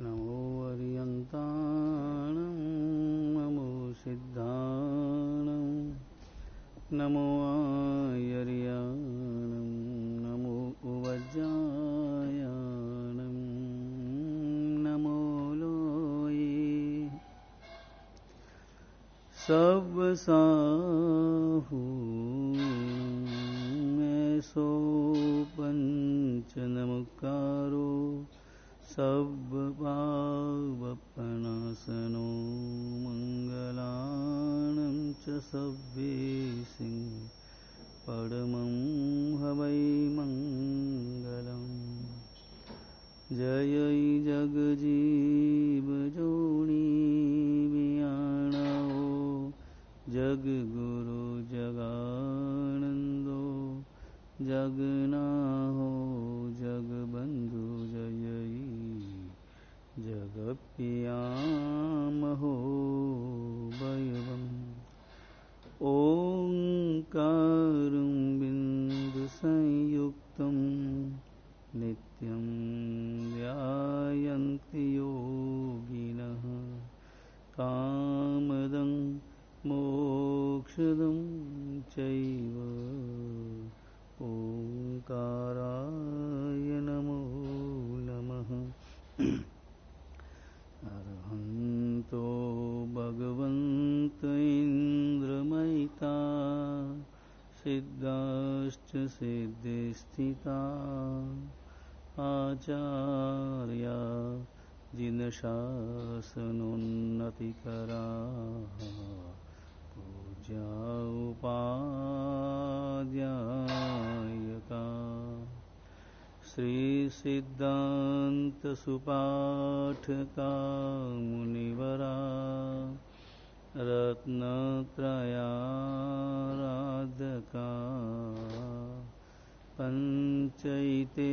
नमो अर्यन्ताणं नमो सिद्धाणं नमो आयर्याणं नमो उवज्जायाणं नमो लोये सब साहू ऐसो पंच नमकारो सब पावपनासनो मंगलानं च सव्येसिं परमं हवै मंगलम् जय जगजीव जोनी बियाणो जगगुरु जगानंदो जगनाहो जगबंधु जय जगपियामहो वयवम् ओंकारं बिंदु संयुक्तं नित्यं ध्यायन्ति योगिनः कामदं मोक्षदं चैव ओंकाराय नमो नमः। अरहन्तो भगवन्त इन्द्रमयिता सिद्धाश्च सिद्धिस्थिता आचार्या जिनशासनोन्नतिकरा पूज्या उपाध्यायका श्री सिद्धांत सुपाठका मुनिवरा रत्नत्रयाराधका पंचैते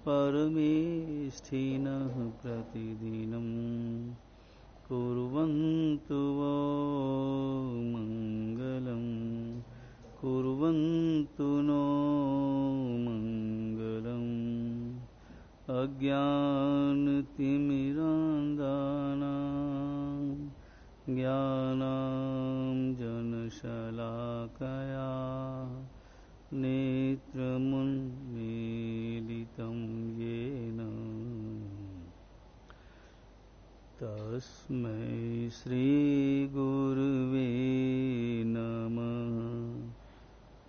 परमेष्ठिनः प्रतिदिनं कुर्वन्तु वो मंगलं कुर्वन्तु नो मंगलम् अज्ञानतिमिरान्धानां ज्ञानाञ्जनशलाकया नेत्रमुन्मीलितं येन तस्मै श्रीगुरुवे नमः।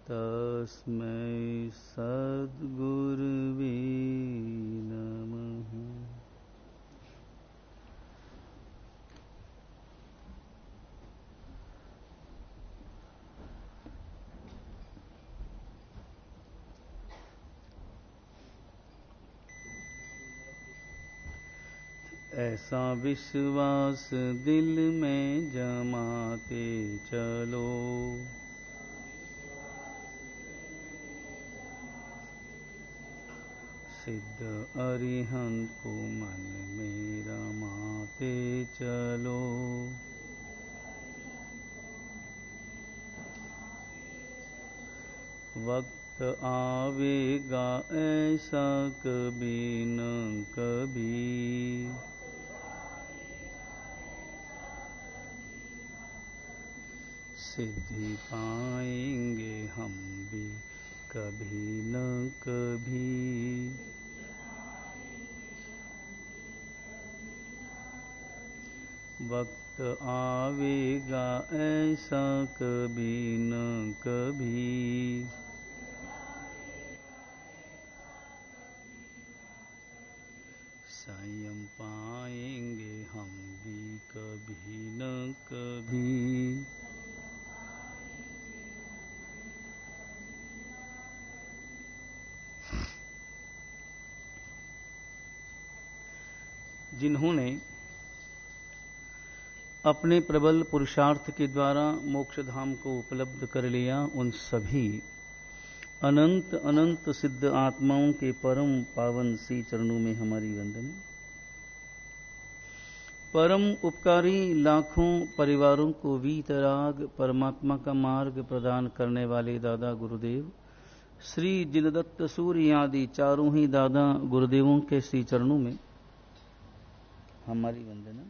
तस्मै सद्गुरुवे नमः। ऐसा विश्वास दिल में जमाते चलो सिद्ध अरिहंत को मन में रमाते चलो वक्त आवेगा ऐसा कभी न कभी सिद्धि पाएंगे हम भी कभी न कभी। वक्त आवेगा ऐसा कभी न कभी संयम पाएंगे हम भी कभी न कभी। जिन्होंने अपने प्रबल पुरुषार्थ के द्वारा मोक्ष धाम को उपलब्ध कर लिया उन सभी अनंत अनंत सिद्ध आत्माओं के परम पावन सी चरणों में हमारी वंदना। परम उपकारी लाखों परिवारों को वीतराग परमात्मा का मार्ग प्रदान करने वाले दादा गुरुदेव श्री जिनदत्त सूर्य आदि चारों ही दादा गुरुदेवों के श्री चरणों में हमारी वंदना।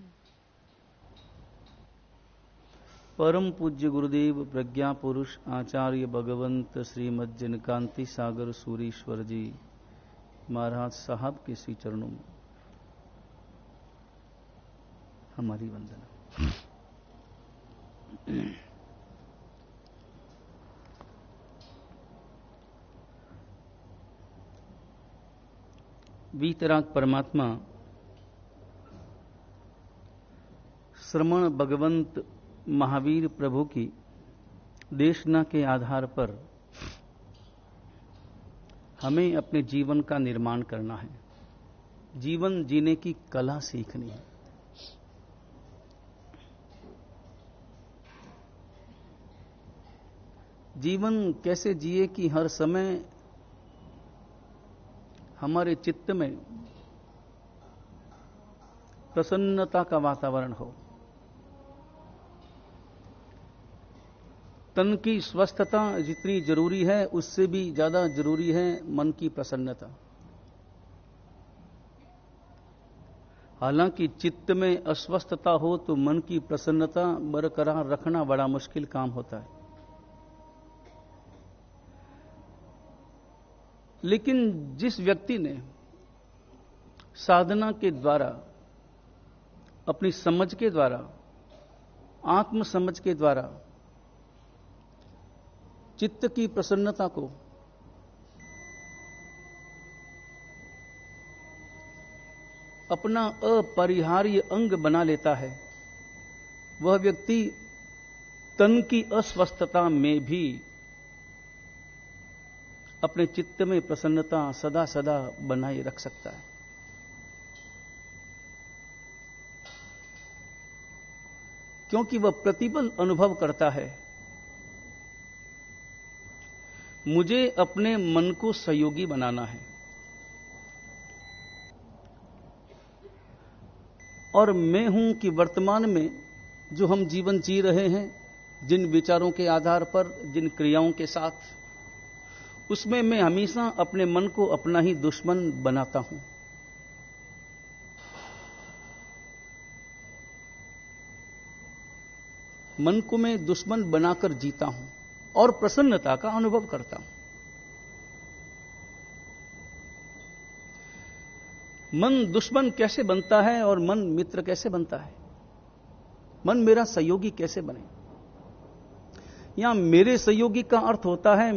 परम पूज्य गुरुदेव प्रज्ञा पुरुष आचार्य भगवंत श्रीमद जनकांति सागर सूरीश्वर जी महाराज साहब के श्री चरणों में हमारी वंदना। वीतराग परमात्मा श्रमण भगवंत महावीर प्रभु की देशना के आधार पर हमें अपने जीवन का निर्माण करना है, जीवन जीने की कला सीखनी है। जीवन कैसे जिए कि हर समय हमारे चित्त में प्रसन्नता का वातावरण हो, तन की स्वस्थता जितनी जरूरी है उससे भी ज्यादा जरूरी है मन की प्रसन्नता। हालांकि चित्त में अस्वस्थता हो तो मन की प्रसन्नता बरकरार रखना बड़ा मुश्किल काम होता है। लेकिन जिस व्यक्ति ने साधना के द्वारा, अपनी समझ के द्वारा, आत्म समझ के द्वारा चित्त की प्रसन्नता को अपना अपरिहार्य अंग बना लेता है, वह व्यक्ति तन की अस्वस्थता में भी अपने चित्त में प्रसन्नता सदा सदा बनाए रख सकता है। क्योंकि वह प्रतिबल अनुभव करता है, मुझे अपने मन को सहयोगी बनाना है और मैं हूं कि वर्तमान में जो हम जीवन जी रहे हैं, जिन विचारों के आधार पर, जिन क्रियाओं के साथ, उसमें मैं हमेशा अपने मन को अपना ही दुश्मन बनाता हूं। मन को मैं दुश्मन बनाकर जीता हूं और प्रसन्नता का अनुभव करता हूं। मन दुश्मन कैसे बनता है और मन मित्र कैसे बनता है? मन मेरा सहयोगी कैसे बने? यहां मेरे सहयोगी का अर्थ होता है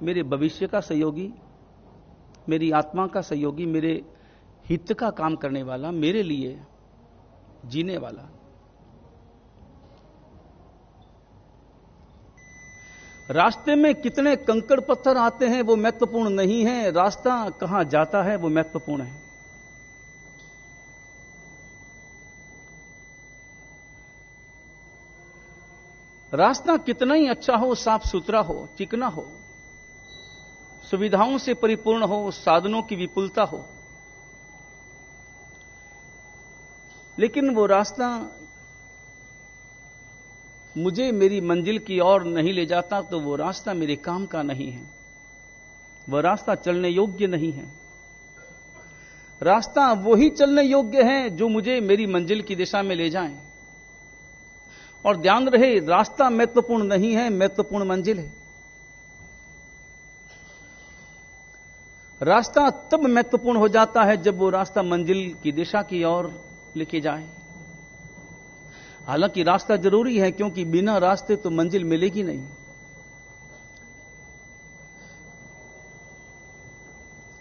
मेरे भविष्य का सहयोगी, मेरी आत्मा का सहयोगी, मेरे हित का काम करने वाला, मेरे लिए जीने वाला। रास्ते में कितने कंकड़ पत्थर आते हैं वो महत्वपूर्ण नहीं है, रास्ता कहां जाता है वो महत्वपूर्ण है। रास्ता कितना ही अच्छा हो, साफ सुथरा हो, चिकना हो, सुविधाओं से परिपूर्ण हो, साधनों की विपुलता हो, लेकिन वो रास्ता मुझे मेरी मंजिल की ओर नहीं ले जाता तो वो रास्ता मेरे काम का नहीं है, वह रास्ता चलने योग्य नहीं है। रास्ता वही चलने योग्य है जो मुझे मेरी मंजिल की दिशा में ले जाए। और ध्यान रहे, रास्ता महत्वपूर्ण नहीं है, महत्वपूर्ण मंजिल है। रास्ता तब महत्वपूर्ण हो जाता है जब वो रास्ता मंजिल की दिशा की ओर लेके जाए। हालांकि रास्ता जरूरी है, क्योंकि बिना रास्ते तो मंजिल मिलेगी नहीं।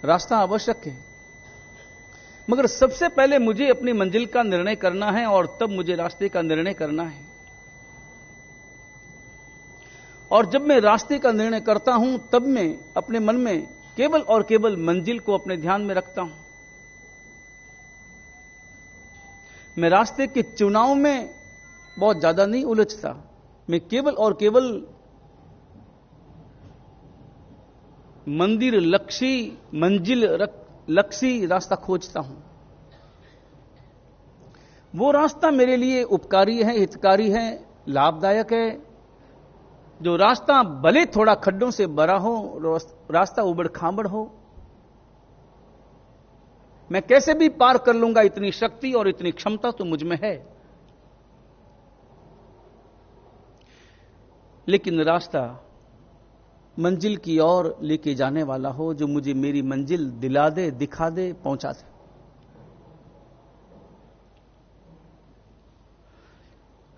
रास्ता आवश्यक है, मगर सबसे पहले मुझे अपनी मंजिल का निर्णय करना है और तब मुझे रास्ते का निर्णय करना है। और जब मैं रास्ते का निर्णय करता हूं तब मैं अपने मन में केवल और केवल मंजिल को अपने ध्यान में रखता हूं। मैं रास्ते के चुनाव में बहुत ज्यादा नहीं उलझता, मैं केवल और केवल मंदिर लक्षी, मंजिल लक्षी रास्ता खोजता हूं। वो रास्ता मेरे लिए उपकारी है, हितकारी है, लाभदायक है। जो रास्ता भले थोड़ा खड्डों से भरा हो, रास्ता उबड़ खाबड़ हो, मैं कैसे भी पार कर लूंगा, इतनी शक्ति और इतनी क्षमता तो मुझ में है। लेकिन रास्ता मंजिल की ओर लेके जाने वाला हो, जो मुझे मेरी मंजिल दिला दे, दिखा दे, पहुंचा दे।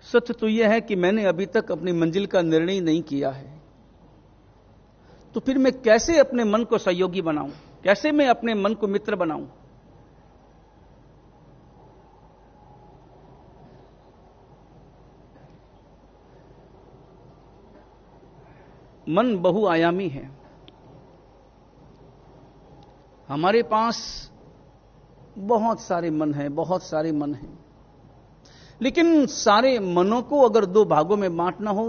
सच तो यह है कि मैंने अभी तक अपनी मंजिल का निर्णय नहीं किया है, तो फिर मैं कैसे अपने मन को सहयोगी बनाऊं, कैसे मैं अपने मन को मित्र बनाऊं? मन बहुआयामी है। हमारे पास बहुत सारे मन हैं, बहुत सारे मन हैं, लेकिन सारे मनों को अगर दो भागों में बांटना हो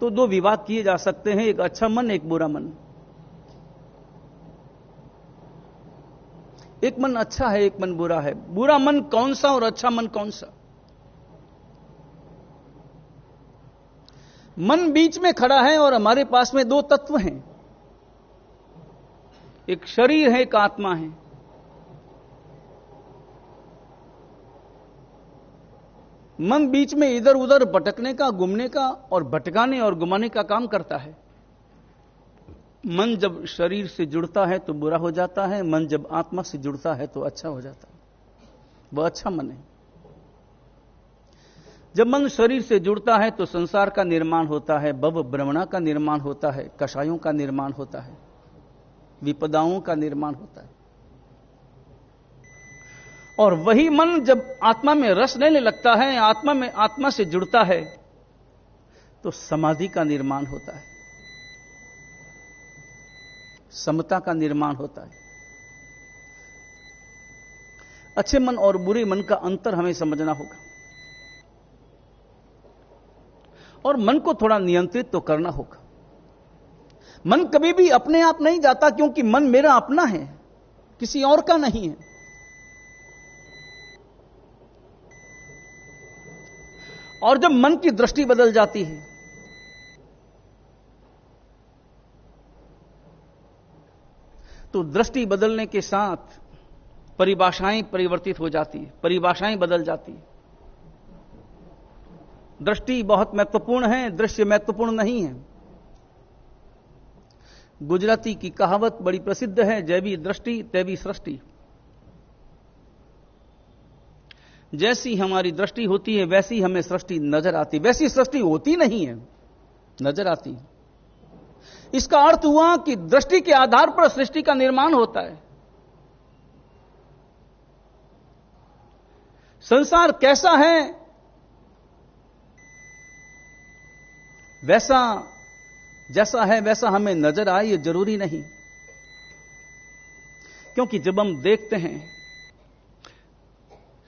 तो दो विभाग किए जा सकते हैं, एक अच्छा मन, एक बुरा मन। एक मन अच्छा है, एक मन बुरा है। बुरा मन कौन सा और अच्छा मन कौन सा? मन बीच में खड़ा है और हमारे पास में दो तत्व हैं, एक शरीर है, एक आत्मा है। मन बीच में इधर उधर भटकने का, घूमने का और भटकाने और घुमाने का काम करता है। मन जब शरीर से जुड़ता है तो बुरा हो जाता है, मन जब आत्मा से जुड़ता है तो अच्छा हो जाता है, वह अच्छा मन है। जब मन शरीर से जुड़ता है तो संसार का निर्माण होता है, भव भ्रमणा का निर्माण होता है, कषायों का निर्माण होता है, विपदाओं का निर्माण होता है। और वही मन जब आत्मा में रस लेने लगता है, आत्मा से जुड़ता है, तो समाधि का निर्माण होता है, समता का निर्माण होता है। अच्छे मन और बुरे मन का अंतर हमें समझना होगा, और मन को थोड़ा नियंत्रित तो करना होगा। मन कभी भी अपने आप नहीं जाता, क्योंकि मन मेरा अपना है, किसी और का नहीं है। और जब मन की दृष्टि बदल जाती है तो दृष्टि बदलने के साथ परिभाषाएं परिवर्तित हो जाती है, परिभाषाएं बदल जाती है। दृष्टि बहुत महत्वपूर्ण है, दृश्य महत्वपूर्ण नहीं है। गुजराती की कहावत बड़ी प्रसिद्ध है, जैवी दृष्टि तैवी सृष्टि। जैसी हमारी दृष्टि होती है वैसी हमें सृष्टि नजर आती, वैसी सृष्टि होती नहीं है, नजर आती। इसका अर्थ हुआ कि दृष्टि के आधार पर सृष्टि का निर्माण होता है। संसार कैसा है वैसा, जैसा है वैसा हमें नजर आए ये जरूरी नहीं, क्योंकि जब हम देखते हैं,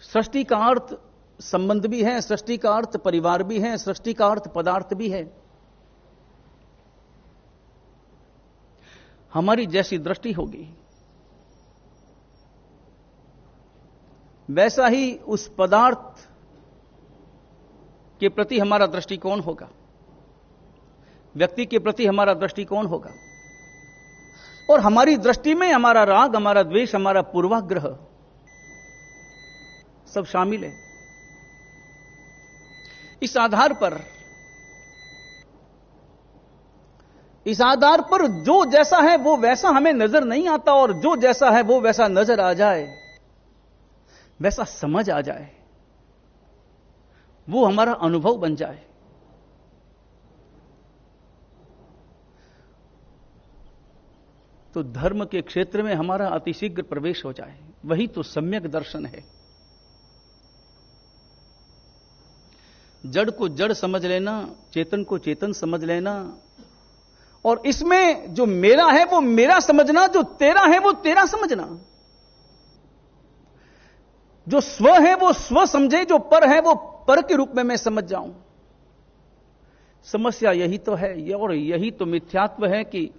सृष्टि का अर्थ संबंध भी है, सृष्टि का अर्थ परिवार भी है, सृष्टि का अर्थ पदार्थ भी है। हमारी जैसी दृष्टि होगी वैसा ही उस पदार्थ के प्रति हमारा दृष्टिकोण होगा, व्यक्ति के प्रति हमारा दृष्टिकोण होगा। और हमारी दृष्टि में हमारा राग, हमारा द्वेष, हमारा पूर्वाग्रह सब शामिल है। इस आधार पर जो जैसा है वो वैसा हमें नजर नहीं आता, और जो जैसा है वो वैसा नजर आ जाए, वैसा समझ आ जाए, वो हमारा अनुभव बन जाए, तो धर्म के क्षेत्र में हमारा अतिशीघ्र प्रवेश हो जाए। वही तो सम्यक दर्शन है। जड़ को जड़ समझ लेना, चेतन को चेतन समझ लेना, और इसमें जो मेरा है वो मेरा समझना, जो तेरा है वो तेरा समझना। जो स्व है वो स्व समझे, जो पर है वो पर के रूप में मैं समझ जाऊं। समस्या यही तो है, और यही तो मिथ्यात्व है कि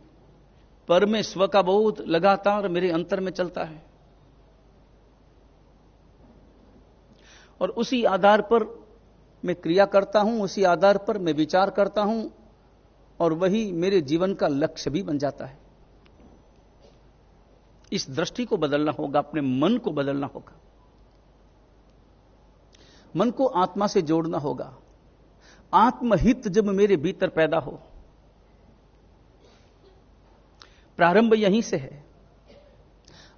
पर में स्व का बोध लगातार मेरे अंतर में चलता है, और उसी आधार पर मैं क्रिया करता हूं, उसी आधार पर मैं विचार करता हूं, और वही मेरे जीवन का लक्ष्य भी बन जाता है। इस दृष्टि को बदलना होगा, अपने मन को बदलना होगा, मन को आत्मा से जोड़ना होगा। आत्महित जब मेरे भीतर पैदा हो, प्रारंभ यहीं से है।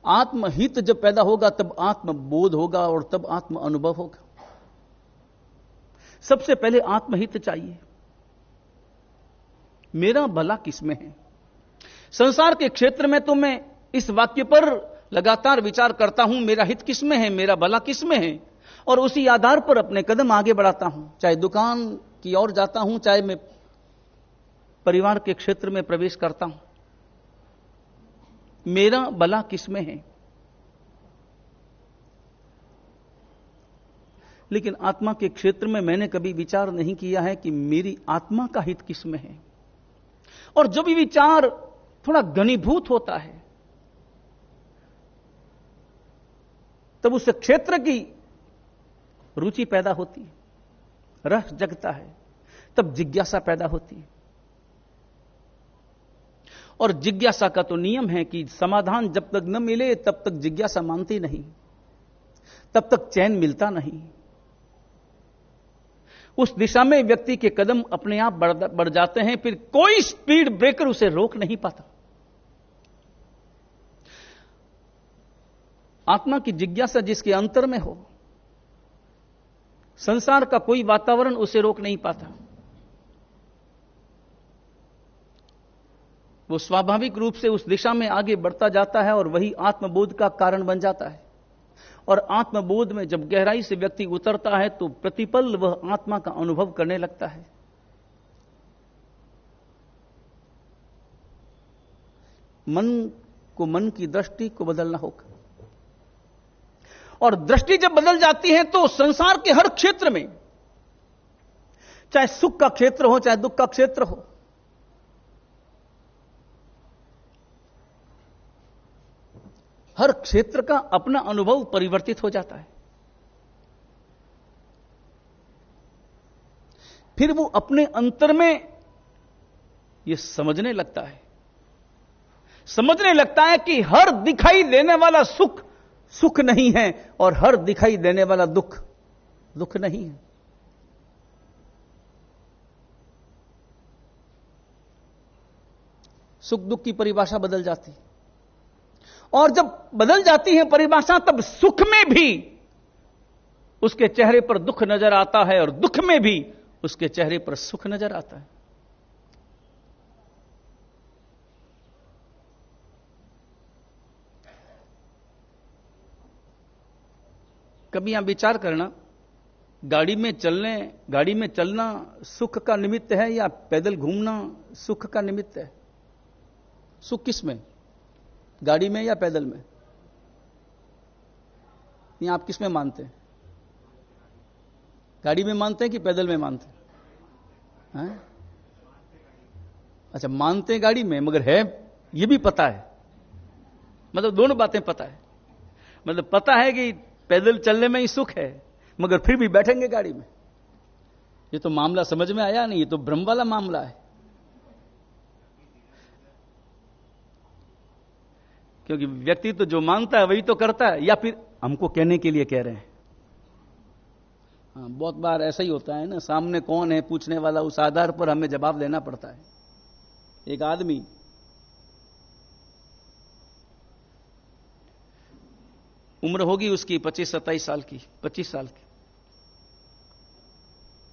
आत्महित जब पैदा होगा तब आत्मबोध होगा और तब आत्म अनुभव होगा। सबसे पहले आत्महित चाहिए। मेरा भला किसमें है? संसार के क्षेत्र में तो मैं इस वाक्य पर लगातार विचार करता हूं, मेरा हित किसमें है, मेरा भला किसमें है, और उसी आधार पर अपने कदम आगे बढ़ाता हूं। चाहे दुकान की ओर जाता हूं, चाहे मैं परिवार के क्षेत्र में प्रवेश करता हूं, मेरा भला किसमें है। लेकिन आत्मा के क्षेत्र में मैंने कभी विचार नहीं किया है कि मेरी आत्मा का हित किसमें है। और जो भी विचार थोड़ा घनीभूत होता है, तब उस क्षेत्र की रुचि पैदा होती है, रस जगता है, तब जिज्ञासा पैदा होती है। और जिज्ञासा का तो नियम है कि समाधान जब तक न मिले तब तक जिज्ञासा मानती नहीं, तब तक चैन मिलता नहीं। उस दिशा में व्यक्ति के कदम अपने आप बढ़ जाते हैं, फिर कोई स्पीड ब्रेकर उसे रोक नहीं पाता। आत्मा की जिज्ञासा जिसके अंतर में हो, संसार का कोई वातावरण उसे रोक नहीं पाता। वो स्वाभाविक रूप से उस दिशा में आगे बढ़ता जाता है और वही आत्मबोध का कारण बन जाता है। और आत्मबोध में जब गहराई से व्यक्ति उतरता है तो प्रतिपल वह आत्मा का अनुभव करने लगता है। मन की दृष्टि को बदलना होगा। और दृष्टि जब बदल जाती है तो संसार के हर क्षेत्र में, चाहे सुख का क्षेत्र हो चाहे दुख का क्षेत्र हो, हर क्षेत्र का अपना अनुभव परिवर्तित हो जाता है। फिर वो अपने अंतर में यह समझने लगता है कि हर दिखाई देने वाला सुख सुख नहीं है और हर दिखाई देने वाला दुख दुख नहीं है। सुख दुख की परिभाषा बदल जाती है, और जब बदल जाती है परिभाषा, तब सुख में भी उसके चेहरे पर दुख नजर आता है और दुख में भी उसके चेहरे पर सुख नजर आता है। कभी यहां विचार करना, गाड़ी में चलना सुख का निमित्त है या पैदल घूमना सुख का निमित्त है? सुख किस में, गाड़ी में या पैदल में? ये आप किस में मानते हैं? गाड़ी में मानते हैं कि पैदल में मानते हैं? अच्छा, मानते हैं गाड़ी में, मगर है ये भी पता है, मतलब दोनों बातें पता है। मतलब पता है कि पैदल चलने में ही सुख है, मगर फिर भी बैठेंगे गाड़ी में। ये तो मामला समझ में आया नहीं, ये तो भ्रम वाला मामला है। क्योंकि व्यक्ति तो जो मानता है वही तो करता है, या फिर हमको कहने के लिए कह रहे हैं। हाँ, बहुत बार ऐसा ही होता है ना, सामने कौन है पूछने वाला, उस आधार पर हमें जवाब देना पड़ता है। एक आदमी उम्र होगी उसकी 25-27 साल की, 25 साल की,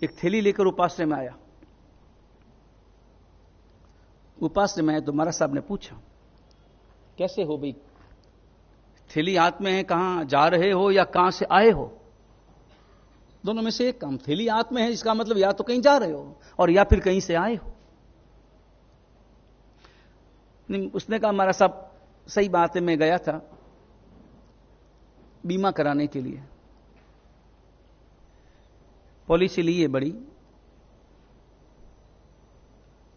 एक थैली लेकर उपाश्रय में आया। उपाश्रय में आया तो महाराज साहब ने पूछा, कैसे हो भाई, थैली हाथ में है, कहां जा रहे हो या कहां से आए हो? दोनों में से एक काम। थैली हाथ में है इसका मतलब या तो कहीं जा रहे हो और या फिर कहीं से आए हो। उसने कहा महाराज साहब सही बात है, मैं गया था बीमा कराने के लिए, पॉलिसी ली है बड़ी,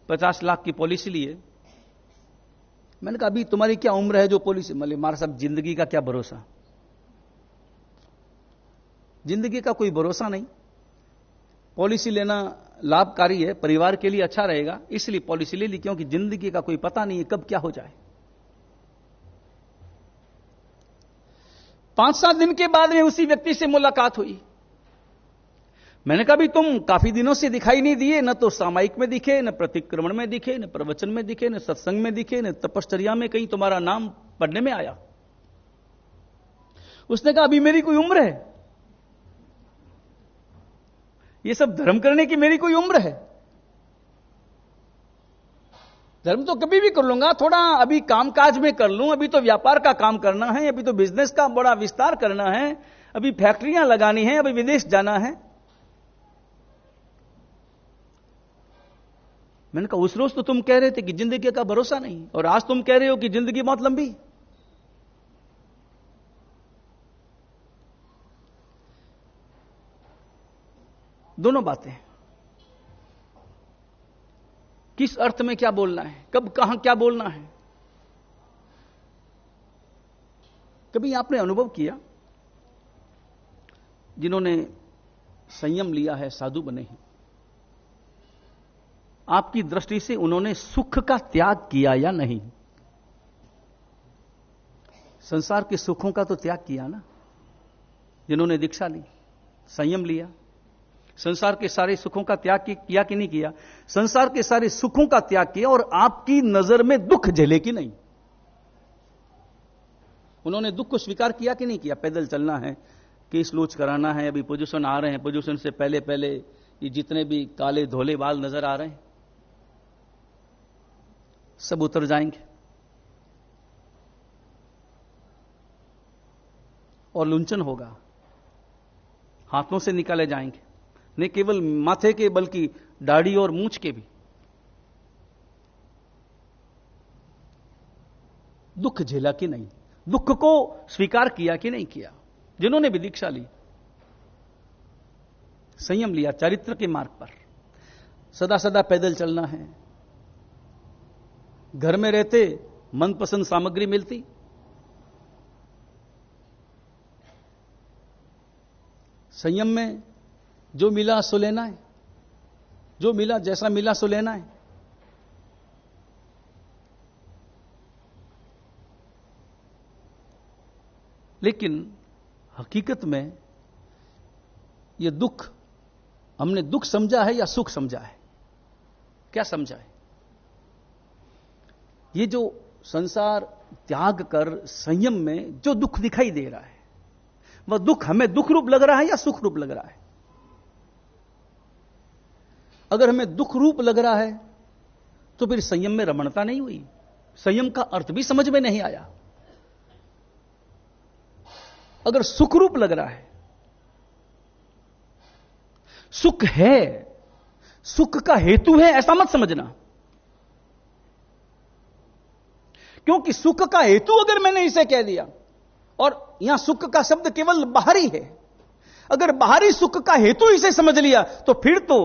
50 लाख की पॉलिसी ली है। मैंने कहा अभी तुम्हारी क्या उम्र है जो पॉलिसी? मतलब महाराज साहब जिंदगी का क्या भरोसा, जिंदगी का कोई भरोसा नहीं। पॉलिसी लेना लाभकारी है, परिवार के लिए अच्छा रहेगा, इसलिए पॉलिसी ले ली, क्योंकि जिंदगी का कोई पता नहीं है कब क्या हो जाए। 5-7 दिन के बाद में उसी व्यक्ति से मुलाकात हुई। मैंने कहा भी तुम काफी दिनों से दिखाई नहीं दिए, न तो सामायिक में दिखे, न प्रतिक्रमण में दिखे, न प्रवचन में दिखे, न सत्संग में दिखे, न तपश्चर्या में कहीं तुम्हारा नाम पढ़ने में आया। उसने कहा अभी मेरी कोई उम्र है, ये सब धर्म करने की मेरी कोई उम्र है? धर्म तो कभी भी कर लूंगा, थोड़ा अभी कामकाज में कर लूं, अभी तो व्यापार का काम करना है, अभी तो बिजनेस का बड़ा विस्तार करना है, अभी फैक्ट्रियां लगानी है, अभी विदेश जाना है। मैंने कहा उस रोज तो तुम कह रहे थे कि जिंदगी का भरोसा नहीं, और आज तुम कह रहे हो कि जिंदगी बहुत लंबी। दोनों बातें, किस अर्थ में क्या बोलना है, कब कहां क्या बोलना है। कभी आपने अनुभव किया, जिन्होंने संयम लिया है, साधु बने हैं, आपकी दृष्टि से उन्होंने सुख का त्याग किया या नहीं? संसार के सुखों का तो त्याग किया ना, जिन्होंने दीक्षा ली, संयम लिया। संसार के सारे सुखों का त्याग किया कि नहीं किया? संसार के सारे सुखों का त्याग किया, और आपकी नजर में दुख झेले कि नहीं? उन्होंने दुख को स्वीकार किया कि नहीं किया? पैदल चलना है, केस लूच कराना है, अभी पोजीशन आ रहे हैं, पोजीशन से पहले पहले ये जितने भी काले धोले बाल नजर आ रहे हैं सब उतर जाएंगे, और लुंचन होगा, हाथों से निकाले जाएंगे, नहीं केवल माथे के बल्कि दाढ़ी और मूंछ के भी। दुख झेला कि नहीं? दुख को स्वीकार किया कि नहीं किया? जिन्होंने भी दीक्षा ली, संयम लिया, चरित्र के मार्ग पर सदा सदा पैदल चलना है, घर में रहते मनपसंद सामग्री मिलती, संयम में जो मिला सो लेना है, जो मिला जैसा मिला सो लेना है। लेकिन हकीकत में यह दुख हमने दुख समझा है या सुख समझा है? क्या समझा है? ये जो संसार त्याग कर संयम में जो दुख दिखाई दे रहा है, वह दुख हमें दुख रूप लग रहा है या सुख रूप लग रहा है? अगर हमें दुख रूप लग रहा है तो फिर संयम में रमणता नहीं हुई, संयम का अर्थ भी समझ में नहीं आया। अगर सुख रूप लग रहा है, सुख है, सुख का हेतु है ऐसा मत समझना, क्योंकि सुख का हेतु अगर मैंने इसे कह दिया, और यहां सुख का शब्द केवल बाहरी है, अगर बाहरी सुख का हेतु इसे समझ लिया तो फिर तो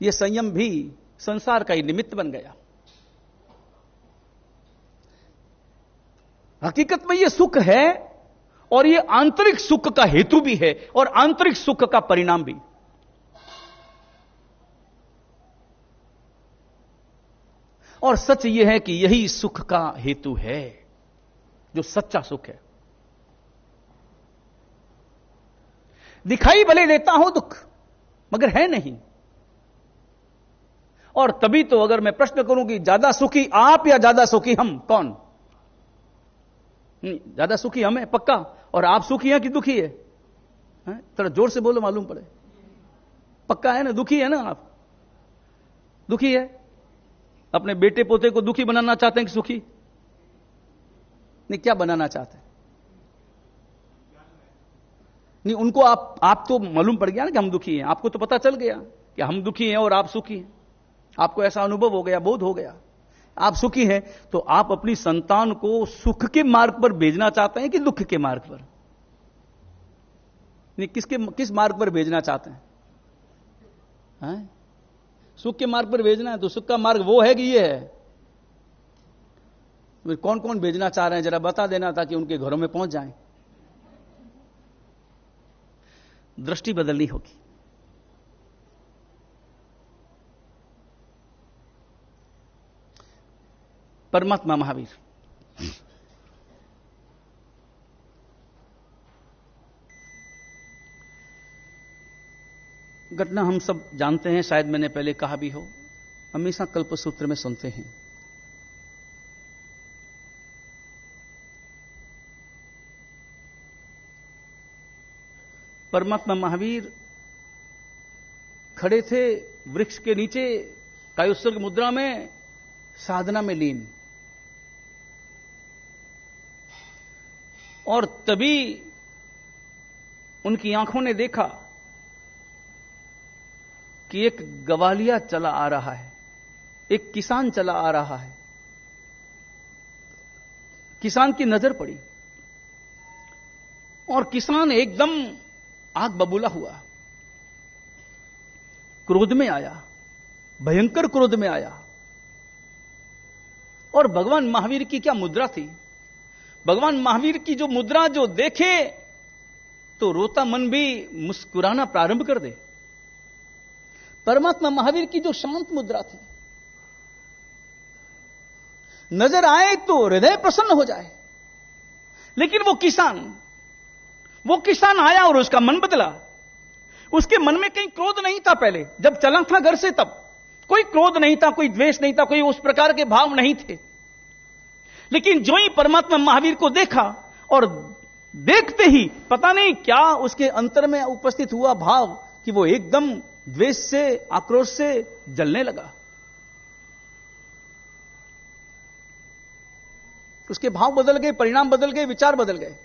यह संयम भी संसार का ही निमित्त बन गया। हकीकत में यह सुख है, और यह आंतरिक सुख का हेतु भी है, और आंतरिक सुख का परिणाम भी। और सच यह है कि यही सुख का हेतु है, जो सच्चा सुख है। दिखाई भले देता हो दुख, मगर है नहीं। और तभी तो अगर मैं प्रश्न करूं कि ज्यादा सुखी आप या ज्यादा सुखी हम, कौन? ज्यादा सुखी हम है पक्का, और आप सुखी हैं कि दुखी है? थोड़ा जोर से बोलो, मालूम पड़े। पक्का है ना? दुखी है ना? आप दुखी है? अपने बेटे पोते को दुखी बनाना चाहते हैं कि सुखी? नहीं, क्या बनाना चाहते हैं? नहीं, उनको आप तो मालूम पड़ गया ना कि हम दुखी हैं, आपको तो पता चल गया कि हम दुखी हैं और आप सुखी हैं, आपको ऐसा अनुभव हो गया, बोध हो गया, आप सुखी हैं। तो आप अपनी संतान को सुख के मार्ग पर भेजना चाहते हैं कि दुख के मार्ग पर? नहीं, किस मार्ग पर भेजना चाहते हैं? सुख के मार्ग पर भेजना है तो सुख का मार्ग वो है कि ये है? कौन कौन भेजना चाह रहे हैं जरा बता देना, ताकि उनके घरों में पहुंच जाएं। दृष्टि बदलनी होगी। परमात्मा महावीर घटना हम सब जानते हैं, शायद मैंने पहले कहा भी हो, हमेशा कल्पसूत्र में सुनते हैं। परमात्मा महावीर खड़े थे वृक्ष के नीचे कायोत्सर्ग मुद्रा में, साधना में लीन। और तभी उनकी आंखों ने देखा कि एक गवालिया चला आ रहा है, एक किसान चला आ रहा है। किसान की नजर पड़ी और किसान एकदम आग बबूला हुआ, क्रोध में आया, भयंकर क्रोध में आया। और भगवान महावीर की क्या मुद्रा थी! भगवान महावीर की जो मुद्रा जो देखे तो रोता मन भी मुस्कुराना प्रारंभ कर दे। परमात्मा महावीर की जो शांत मुद्रा थी, नजर आए तो हृदय प्रसन्न हो जाए। लेकिन वो किसान आया और उसका मन बदला। उसके मन में कहीं क्रोध नहीं था। पहले जब चला था घर से तब कोई क्रोध नहीं था, कोई द्वेष नहीं था, कोई उस प्रकार के भाव नहीं थे। लेकिन जो ही परमात्मा महावीर को देखा और देखते ही पता नहीं क्या उसके अंतर में उपस्थित हुआ भाव कि वो एकदम द्वेष से, आक्रोश से जलने लगा। उसके भाव बदल गए, परिणाम बदल गए, विचार बदल गए।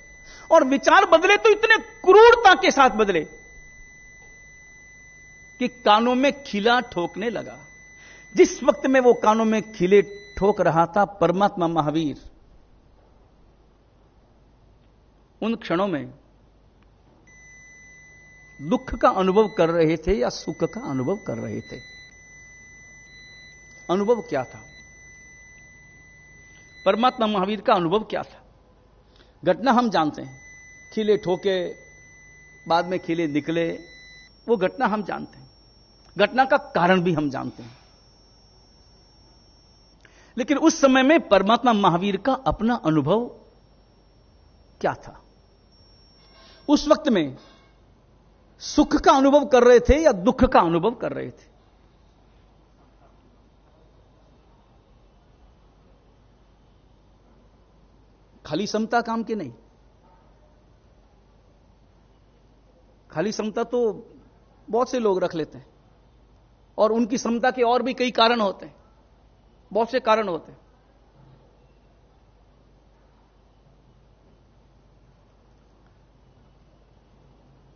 और विचार बदले तो इतने क्रूरता के साथ बदले कि कानों में खिला ठोकने लगा। जिस वक्त में वो कानों में खिले ठोक रहा था, परमात्मा महावीर उन क्षणों में दुख का अनुभव कर रहे थे या सुख का अनुभव कर रहे थे? अनुभव क्या था? परमात्मा महावीर का अनुभव क्या था? घटना हम जानते हैं, खिले ठोके, बाद में खिले निकले, वो घटना हम जानते हैं। घटना का कारण भी हम जानते हैं। लेकिन उस समय में परमात्मा महावीर का अपना अनुभव क्या था? उस वक्त में सुख का अनुभव कर रहे थे या दुख का अनुभव कर रहे थे? खाली समता काम की नहीं। खाली समता तो बहुत से लोग रख लेते हैं और उनकी समता के और भी कई कारण होते हैं, बहुत से कारण होते हैं।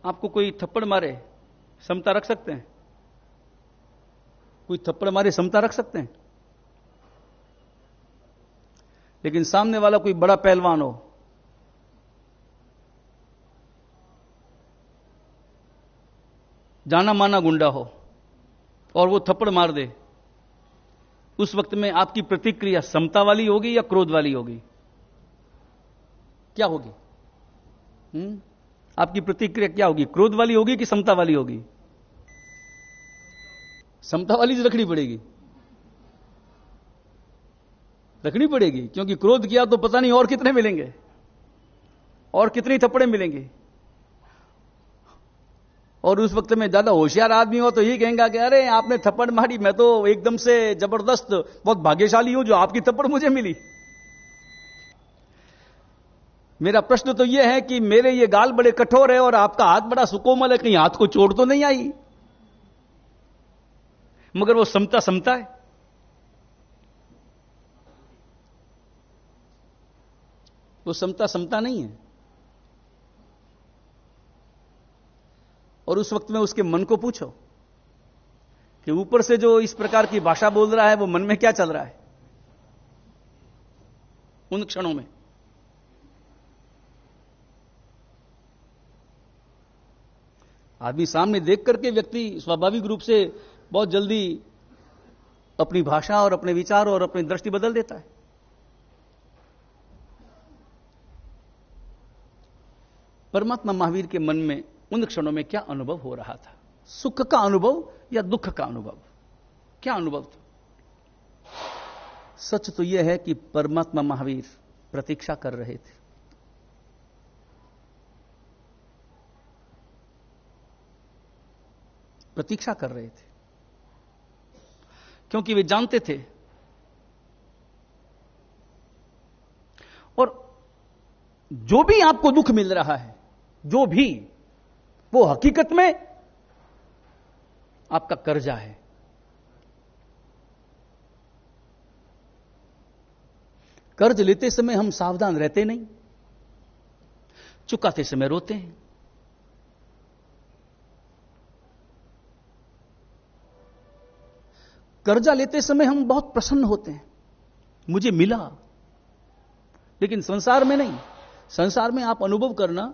आपको कोई थप्पड़ मारे, समता रख सकते हैं? कोई थप्पड़ मारे समता रख सकते हैं? लेकिन सामने वाला कोई बड़ा पहलवान हो, जाना माना गुंडा हो और वो थप्पड़ मार दे, उस वक्त में आपकी प्रतिक्रिया समता वाली होगी या क्रोध वाली होगी? क्या होगी? आपकी प्रतिक्रिया क्या होगी? क्रोध वाली होगी कि समता वाली होगी? समता वाली जो रखनी पड़ेगी, रखनी पड़ेगी, क्योंकि क्रोध किया तो पता नहीं और कितने मिलेंगे और कितनी थप्पड़े मिलेंगे। और उस वक्त में ज्यादा होशियार आदमी हो तो यही कहेगा कि अरे आपने थप्पड़ मारी, मैं तो एकदम से जबरदस्त बहुत भाग्यशाली हूं जो आपकी थप्पड़ मुझे मिली। मेरा प्रश्न तो यह है कि मेरे ये गाल बड़े कठोर है और आपका हाथ बड़ा सुकोमल है, कहीं हाथ को चोट तो नहीं आई? मगर वो समता समता है। वो समता समता नहीं है। और उस वक्त में उसके मन को पूछो कि ऊपर से जो इस प्रकार की भाषा बोल रहा है वो मन में क्या चल रहा है उन क्षणों में? आदमी सामने देख करके व्यक्ति स्वाभाविक रूप से बहुत जल्दी अपनी भाषा और अपने विचार और अपनी दृष्टि बदल देता है। परमात्मा महावीर के मन में उन क्षणों में क्या अनुभव हो रहा था? सुख का अनुभव या दुख का अनुभव? क्या अनुभव था? सच तो यह है कि परमात्मा महावीर प्रतीक्षा कर रहे थे। प्रतीक्षा कर रहे थे, क्योंकि वे जानते थे और जो भी आपको दुख मिल रहा है, जो भी, वो हकीकत में आपका कर्जा है। कर्ज लेते समय हम सावधान रहते नहीं, चुकाते समय रोते हैं। कर्जा लेते समय हम बहुत प्रसन्न होते हैं, मुझे मिला, लेकिन संसार में नहीं। संसार में आप अनुभव करना,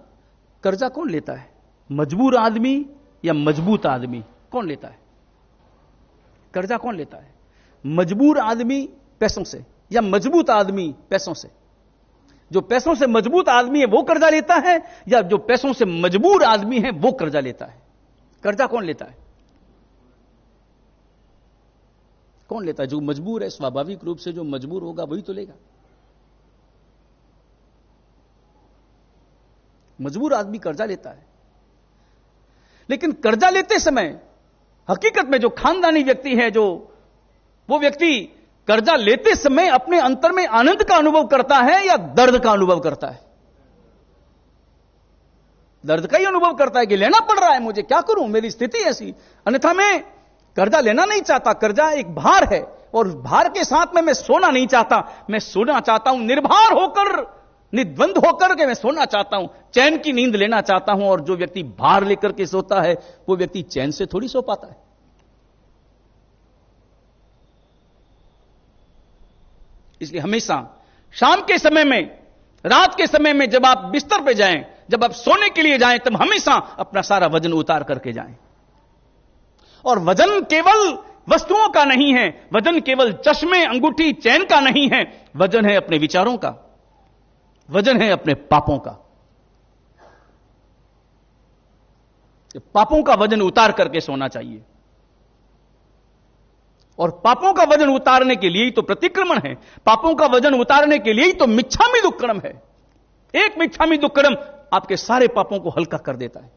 कर्जा कौन लेता है? मजबूर आदमी या मजबूत आदमी? कौन लेता है कर्जा? कौन लेता है? मजबूर आदमी पैसों से या मजबूत आदमी पैसों से? जो पैसों से मजबूत आदमी है वो कर्जा लेता है, या जो पैसों से मजबूर आदमी है वो कर्जा लेता है? कर्जा कौन लेता है? कौन लेता है? जो मजबूर है। स्वाभाविक रूप से जो मजबूर होगा वही तो लेगा। मजबूर आदमी कर्जा लेता है। लेकिन कर्जा लेते समय हकीकत में जो खानदानी व्यक्ति है, जो वो व्यक्ति कर्जा लेते समय अपने अंतर में आनंद का अनुभव करता है या दर्द का अनुभव करता है? दर्द का ही अनुभव करता है कि लेना पड़ रहा है, मुझे क्या करूं, मेरी स्थिति ऐसी। अन्यथा मैं कर्जा लेना नहीं चाहता। कर्जा एक भार है और भार के साथ में मैं सोना नहीं चाहता। मैं सोना चाहता हूं निर्भर होकर, निद्वंद होकर के मैं सोना चाहता हूं, चैन की नींद लेना चाहता हूं। और जो व्यक्ति भार लेकर के सोता है वो व्यक्ति चैन से थोड़ी सो पाता है। इसलिए हमेशा शाम के समय में, रात के समय में जब आप बिस्तर पे जाएं, जब आप सोने के लिए जाएं, तब हमेशा अपना सारा वजन उतार करके जाएं। और वजन केवल वस्तुओं का नहीं है, वजन केवल चश्मे, अंगूठी, चैन का नहीं है। वजन है अपने विचारों का, वजन है अपने पापों का। पापों का वजन उतार करके सोना चाहिए। और पापों का वजन उतारने के लिए ही तो प्रतिक्रमण है। पापों का वजन उतारने के लिए ही तो मिच्छामि दुक्कडम है। एक मिच्छामि दुक्कडम आपके सारे पापों को हल्का कर देता है।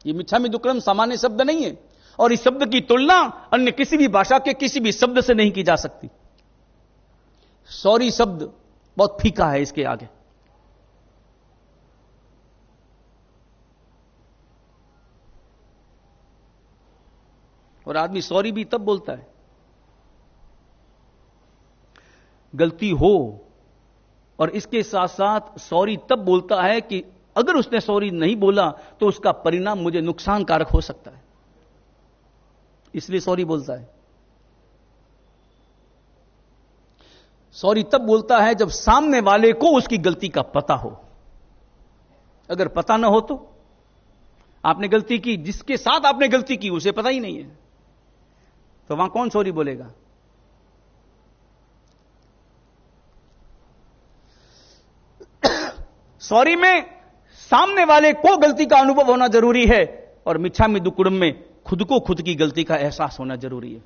यह मिच्छामि दुक्कडम सामान्य शब्द नहीं है, और इस शब्द की तुलना अन्य किसी भी भाषा के किसी भी शब्द से नहीं की जा सकती। सॉरी शब्द बहुत फीका है इसके आगे। और आदमी सॉरी भी तब बोलता है गलती हो, और इसके साथ साथ सॉरी तब बोलता है कि अगर उसने सॉरी नहीं बोला तो उसका परिणाम मुझे नुकसानकारक हो सकता है, इसलिए सॉरी बोलता है। सॉरी तब बोलता है जब सामने वाले को उसकी गलती का पता हो। अगर पता ना हो तो आपने गलती की, जिसके साथ आपने गलती की उसे पता ही नहीं है, तो वहां कौन सॉरी बोलेगा? सॉरी में सामने वाले को गलती का अनुभव होना जरूरी है, और मिच्छामि दुक्कडम में खुद को खुद की गलती का एहसास होना जरूरी है।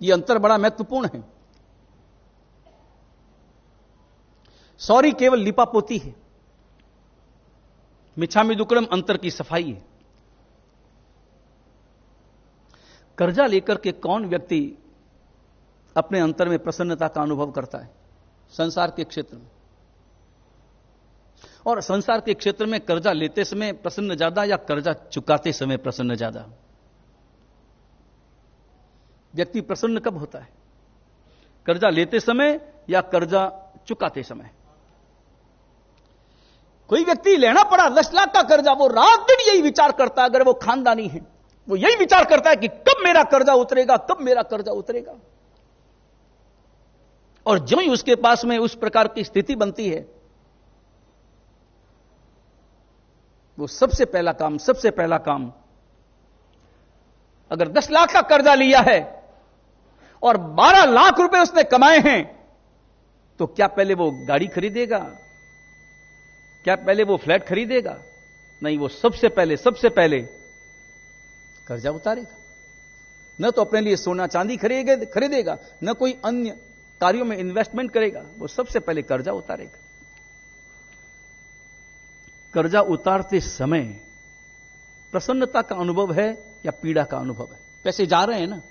यह अंतर बड़ा महत्वपूर्ण है। सॉरी केवल लिपापोती है, मिच्छामि दुक्कडम अंतर की सफाई है। कर्जा लेकर के कौन व्यक्ति अपने अंतर में प्रसन्नता का अनुभव करता है? संसार के क्षेत्र में। और संसार के क्षेत्र में कर्जा लेते समय प्रसन्न ज्यादा या कर्जा चुकाते समय प्रसन्न ज्यादा? व्यक्ति प्रसन्न कब होता है? कर्जा लेते समय या कर्जा चुकाते समय? कोई व्यक्ति लेना पड़ा 10 लाख का कर्जा, वो रात दिन यही विचार करता है, अगर वो खानदानी है वो यही विचार करता है कि कब मेरा कर्जा उतरेगा, कब मेरा कर्जा उतरेगा। और जो ही उसके पास में उस प्रकार की स्थिति बनती है, वो सबसे पहला काम, अगर 10 लाख का कर्जा लिया है और 12 लाख रुपए उसने कमाए हैं, तो क्या पहले वो गाड़ी खरीदेगा? क्या पहले वो फ्लैट खरीदेगा? नहीं, वो सबसे पहले कर्जा उतारेगा। न तो अपने लिए सोना चांदी खरीदेगा, न कोई अन्य कार्यों में इन्वेस्टमेंट करेगा, वो सबसे पहले कर्जा उतारेगा। कर्जा उतारते समय प्रसन्नता का अनुभव है या पीड़ा का अनुभव है? पैसे जा रहे हैं ना,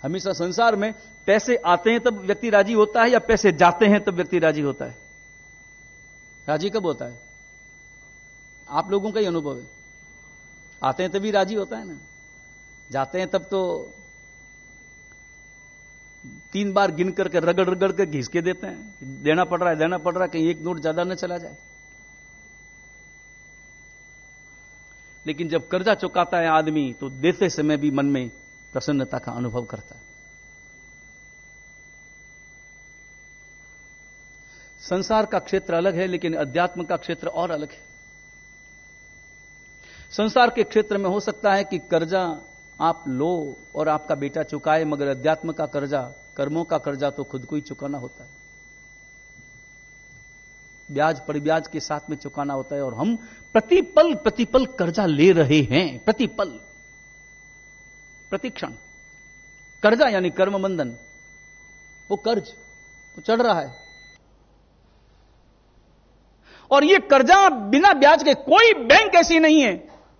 हमेशा संसार में पैसे आते हैं तब व्यक्ति राजी होता है या पैसे जाते हैं तब व्यक्ति राजी होता है? राजी कब होता है? आप लोगों का ही अनुभव है। आते हैं तभी राजी होता है ना, जाते हैं तब तो 3 बार गिन करके रगड़ रगड़ के घिस के देते हैं, देना पड़ रहा है, कहीं एक नोट ज्यादा न चला जाए। लेकिन जब कर्जा चुकाता है आदमी तो देते समय भी मन में प्रसन्नता का अनुभव करता है। संसार का क्षेत्र अलग है, लेकिन अध्यात्म का क्षेत्र और अलग है। संसार के क्षेत्र में हो सकता है कि कर्जा आप लो और आपका बेटा चुकाए, मगर अध्यात्म का कर्जा, कर्मों का कर्जा तो खुद को ही चुकाना होता है, ब्याज पर ब्याज के साथ में चुकाना होता है। और हम प्रतिपल कर्जा ले रहे हैं, प्रतिपल प्रतिक्षण कर्जा, यानी कर्म बंधन, वो कर्ज वो चढ़ रहा है। और ये कर्जा बिना ब्याज के, कोई बैंक ऐसी नहीं है,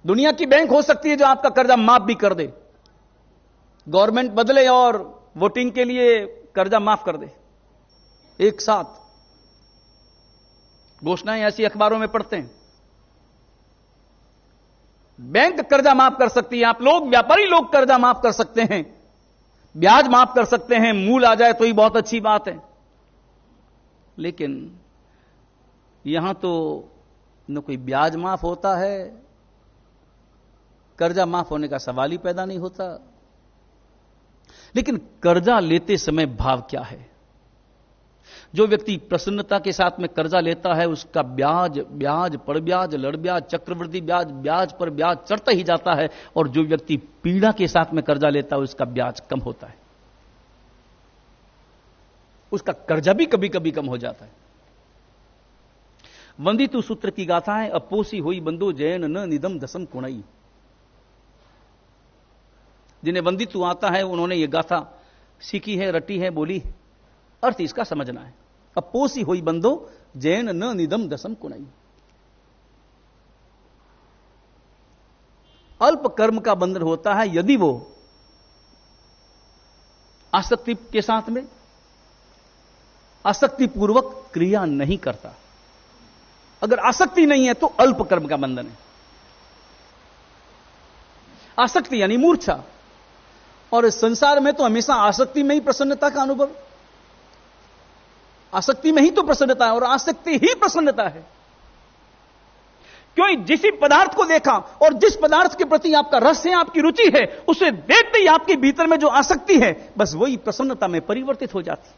दुनिया की बैंक हो सकती है जो आपका कर्जा माफ भी कर दे, गवर्नमेंट बदले और वोटिंग के लिए कर्जा माफ कर दे, एक साथ घोषणाएं ऐसी अखबारों में पढ़ते हैं। बैंक कर्जा माफ कर सकती है, आप लोग व्यापारी लोग कर्जा माफ कर सकते हैं, ब्याज माफ कर सकते हैं, मूल आ जाए तो ही बहुत अच्छी बात है। लेकिन यहां तो न कोई ब्याज माफ होता है, कर्जा माफ होने का सवाल ही पैदा नहीं होता। लेकिन कर्जा लेते समय भाव क्या है? जो व्यक्ति प्रसन्नता के साथ में कर्जा लेता है, उसका ब्याज ब्याज पर ब्याज, लड़ ब्याज, चक्रवृद्धि ब्याज, ब्याज पर ब्याज चढ़ता ही जाता है। और जो व्यक्ति पीड़ा के साथ में कर्जा लेता है, उसका ब्याज कम होता है, उसका कर्जा भी कभी कभी कम हो जाता है। वंदितु सूत्र की गाथा है, अपोसी हुई बंधु जैन न निदम दसम कुणई। जिन्हें वंदितु आता है उन्होंने यह गाथा सीखी है, रटी है, बोली। अर्थ इसका समझना है, अपोसी हुई बंधो जैन न निदम दसम कुणई। अल्प कर्म का बंधन होता है यदि वो आसक्ति के साथ में आसक्तिपूर्वक क्रिया नहीं करता। अगर आसक्ति नहीं है तो अल्प कर्म का बंधन है। आसक्ति यानी मूर्छा, और इस संसार में तो हमेशा आसक्ति में ही प्रसन्नता का अनुभव, आसक्ति में ही तो प्रसन्नता है, और आसक्ति ही प्रसन्नता है। क्यों? जिस पदार्थ को देखा और जिस पदार्थ के प्रति आपका रस है, आपकी रुचि है, उसे देखते ही आपके भीतर में जो आसक्ति है, बस वही प्रसन्नता में परिवर्तित हो जाती।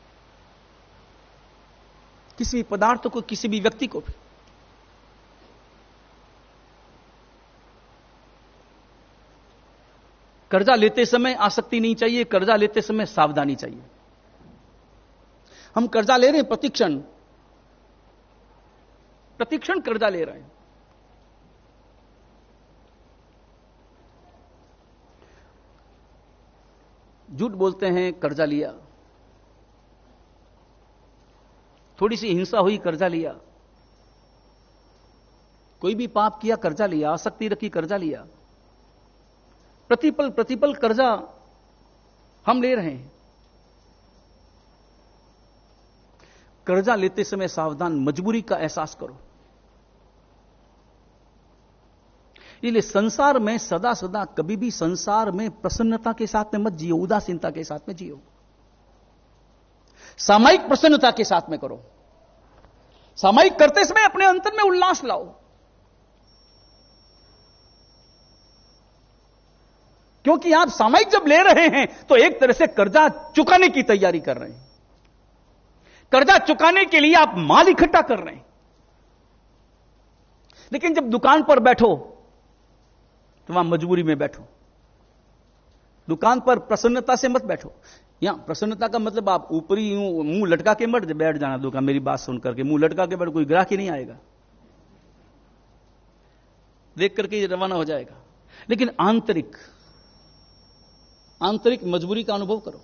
किसी पदार्थ को, किसी भी व्यक्ति को भी। कर्जा लेते समय आसक्ति नहीं चाहिए, कर्जा लेते समय सावधानी चाहिए। हम कर्जा ले रहे हैं, प्रतिक्षण प्रतिक्षण कर्जा ले रहे हैं। झूठ बोलते हैं, कर्जा लिया, थोड़ी सी हिंसा हुई, कर्जा लिया, कोई भी पाप किया, कर्जा लिया, आसक्ति रखी, कर्जा लिया। प्रतिपल कर्जा हम ले रहे हैं। कर्जा लेते समय सावधान, मजबूरी का एहसास करो। इसलिए संसार में सदा सदा कभी भी संसार में प्रसन्नता के साथ में मत जियो, उदासीनता के साथ में जियो। सामयिक प्रसन्नता के साथ में करो। सामयिक करते समय अपने अंतर में उल्लास लाओ। क्योंकि आप सामयिक जब ले रहे हैं तो एक तरह से कर्जा चुकाने की तैयारी कर रहे हैं। कर्जा चुकाने के लिए आप माल इकट्ठा कर रहे हैं। लेकिन जब दुकान पर बैठो तो वहां मजबूरी में बैठो। दुकान पर प्रसन्नता से मत बैठो। यहां प्रसन्नता का मतलब आप ऊपरी मुंह लटका के मत बैठ जाना दुकान। मेरी बात सुन करके मुंह लटका के बैठ, कोई ग्राहक ही नहीं आएगा, देख करके रवाना हो जाएगा। लेकिन आंतरिक मजबूरी का अनुभव करो।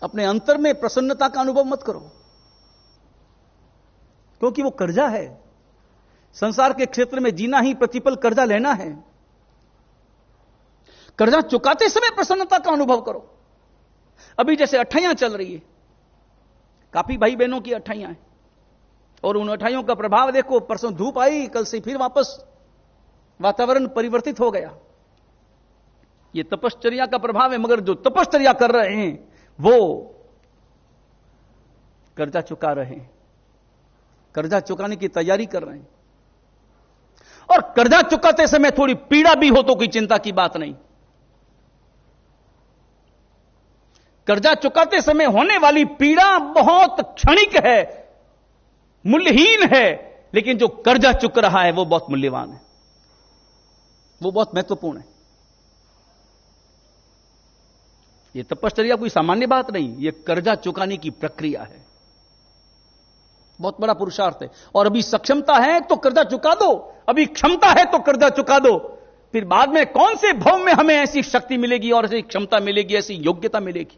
अपने अंतर में प्रसन्नता का अनुभव मत करो, क्योंकि वो कर्जा है। संसार के क्षेत्र में जीना ही प्रतिपल कर्जा लेना है। कर्जा चुकाते समय प्रसन्नता का अनुभव करो। अभी जैसे अट्ठाइयां चल रही है, काफी भाई बहनों की अट्ठाइयां हैं, और उन अट्ठाइयों का प्रभाव देखो, परसों धूप आई, कल से फिर वापस वातावरण परिवर्तित हो गया। ये तपश्चर्या का प्रभाव है, मगर जो तपश्चर्या कर रहे हैं वो कर्जा चुका रहे हैं, कर्जा चुकाने की तैयारी कर रहे हैं। और कर्जा चुकाते समय थोड़ी पीड़ा भी हो तो कोई चिंता की बात नहीं। कर्जा चुकाते समय होने वाली पीड़ा बहुत क्षणिक है, मूल्यहीन है, लेकिन जो कर्जा चुक रहा है वो बहुत मूल्यवान है, वो बहुत महत्वपूर्ण है। यह तपश्चर्या कोई सामान्य बात नहीं, यह कर्जा चुकाने की प्रक्रिया है, बहुत बड़ा पुरुषार्थ है। और अभी सक्षमता है तो कर्जा चुका दो, अभी क्षमता है तो कर्जा चुका दो, फिर बाद में कौन से भव में हमें ऐसी शक्ति मिलेगी और ऐसी क्षमता मिलेगी, ऐसी योग्यता मिलेगी।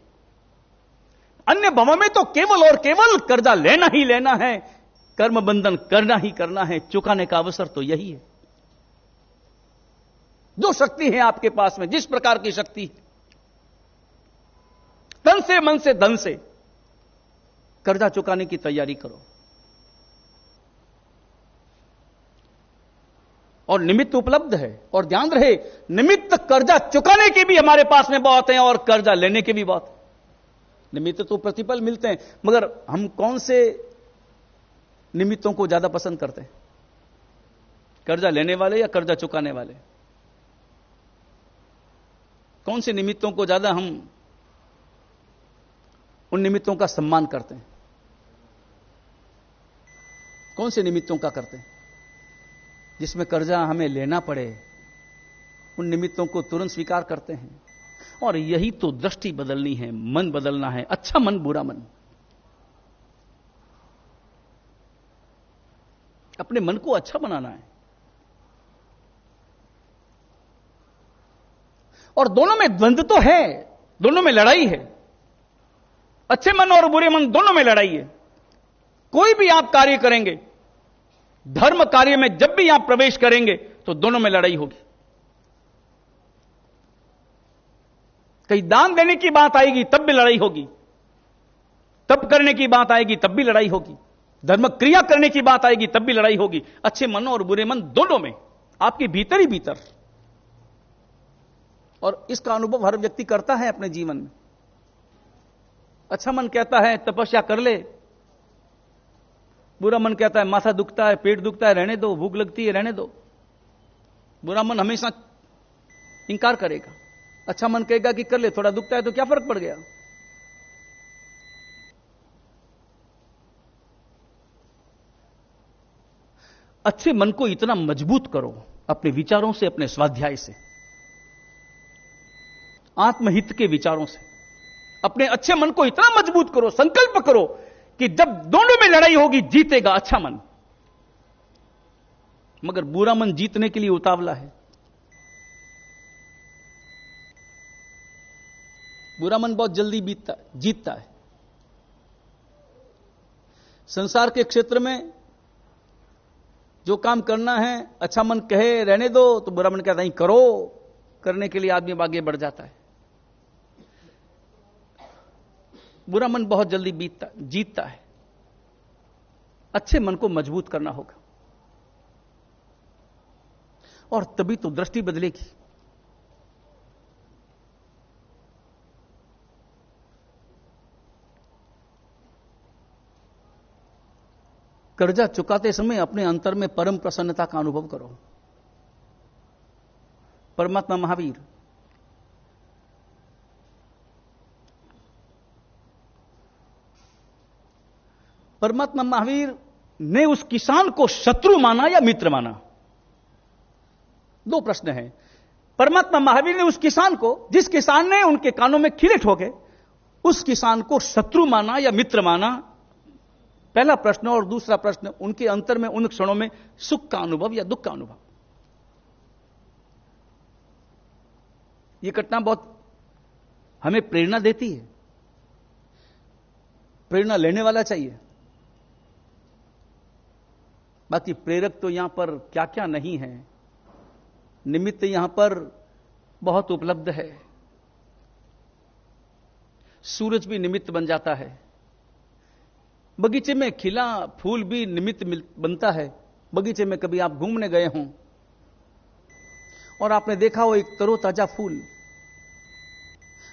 अन्य भवों में तो केवल और केवल कर्जा लेना ही लेना है, कर्म बंधन करना ही करना है, चुकाने का अवसर तो यही है। जो शक्ति है आपके पास में, जिस प्रकार की शक्ति, तन से मन से धन से कर्जा चुकाने की तैयारी करो। और निमित्त उपलब्ध है, और ध्यान रहे निमित्त कर्जा चुकाने के भी हमारे पास में बहुत हैं और कर्जा लेने के भी बहुत। निमित्त तो प्रतिपल मिलते हैं, मगर हम कौन से निमित्तों को ज्यादा पसंद करते हैं, कर्जा लेने वाले या कर्जा चुकाने वाले? कौन से निमित्तों को ज्यादा हम उन निमित्तों का सम्मान करते हैं? कौन से निमित्तों का करते हैं? जिसमें कर्जा हमें लेना पड़े, उन निमित्तों को तुरंत स्वीकार करते हैं। और यही तो दृष्टि बदलनी है, मन बदलना है, अच्छा मन बुरा मन। अपने मन को अच्छा बनाना है। और दोनों में द्वंद्व तो है, दोनों में लड़ाई है, अच्छे मन और बुरे मन दोनों में लड़ाई है। कोई भी आप कार्य करेंगे, धर्म कार्य में जब भी आप प्रवेश करेंगे तो दोनों में लड़ाई होगी। कहीं दान देने की बात आएगी तब भी लड़ाई होगी, तप करने की बात आएगी तब भी लड़ाई होगी, धर्म क्रिया करने की बात आएगी तब भी लड़ाई होगी। अच्छे मन और बुरे मन दोनों में, आपके भीतर ही भीतर। और इसका अनुभव हर व्यक्ति करता है अपने जीवन में। अच्छा मन कहता है तपस्या कर ले, बुरा मन कहता है माथा दुखता है, पेट दुखता है, रहने दो, भूख लगती है, रहने दो। बुरा मन हमेशा इंकार करेगा, अच्छा मन कहेगा कि कर ले, थोड़ा दुखता है तो क्या फर्क पड़ गया। अच्छे मन को इतना मजबूत करो अपने विचारों से, अपने स्वाध्याय से, आत्महित के विचारों से। अपने अच्छे मन को इतना मजबूत करो, संकल्प करो कि जब दोनों में लड़ाई होगी जीतेगा अच्छा मन। मगर बुरा मन जीतने के लिए उतावला है। बुरा मन बहुत जल्दी जीतता है। संसार के क्षेत्र में जो काम करना है, अच्छा मन कहे रहने दो तो बुरा मन कहता है करो, करने के लिए आदमी आगे बढ़ जाता है। बुरा मन बहुत जल्दी जीतता है। अच्छे मन को मजबूत करना होगा, और तभी तो दृष्टि बदलेगी। कर्जा चुकाते समय अपने अंतर में परम प्रसन्नता का अनुभव करो। परमात्मा महावीर परमात्मा महावीर ने उस किसान को शत्रु माना या मित्र माना? दो प्रश्न हैं। परमात्मा महावीर ने उस किसान को, जिस किसान ने उनके कानों में खीले ठोके, उस किसान को शत्रु माना या मित्र माना? पहला प्रश्न। और दूसरा प्रश्न, उनके अंतर में उन क्षणों में सुख का अनुभव या दुख का अनुभव? यह घटना बहुत हमें प्रेरणा देती है। प्रेरणा लेने वाला चाहिए। बाकी प्रेरक तो यहां पर क्या क्या नहीं है, निमित्त यहां पर बहुत उपलब्ध है। सूरज भी निमित्त बन जाता है, बगीचे में खिला फूल भी निमित्त बनता है। बगीचे में कभी आप घूमने गए हों और आपने देखा हो एक तरोताजा फूल,